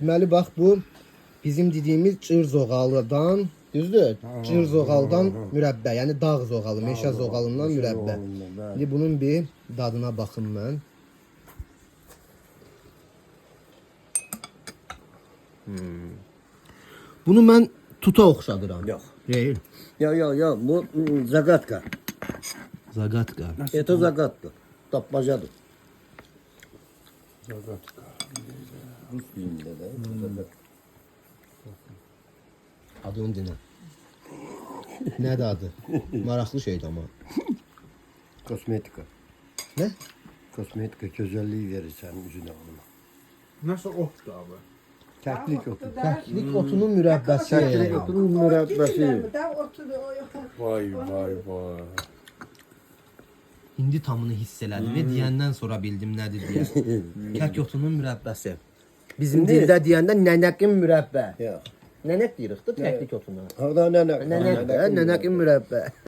Deməli bax bu bizim dediyimiz cır zoğalıdan, düzdür? Cır zoğaldan mürəbbə, yəni dağ zoğalı, meşə zoğalından mürəbbə. İndi bunun bir dadına baxım mən. Bunu mən tuta oxşadıram. Yox. Deyil. Yok bu zagatka. Zagatka. Eto zagatka. Tapmacadır. Zagatka. Rus dilinde de. Zagatka. Adını dinə. Nədir adı? Maraqlı şeydir amma. Kosmetika. Nə? Kosmetika güzelliği verir senin yüzüne onunla. Nasıl ottu abi? Keklik otu. Kəklik otunun mürəbbəsi. Keklik otunun mürebbesi. Vay vay vay. İndi tamını hiss elədim. Ne deyəndən sonra bildim nədir deyə. Kək otunun mürəbbəsi. Bizim dildə deyəndə nənəqin mürəbbə. Ya. Nənək deyirik də kəklik otuna. Orada ne? Nənək də, nənəqin mürəbbə.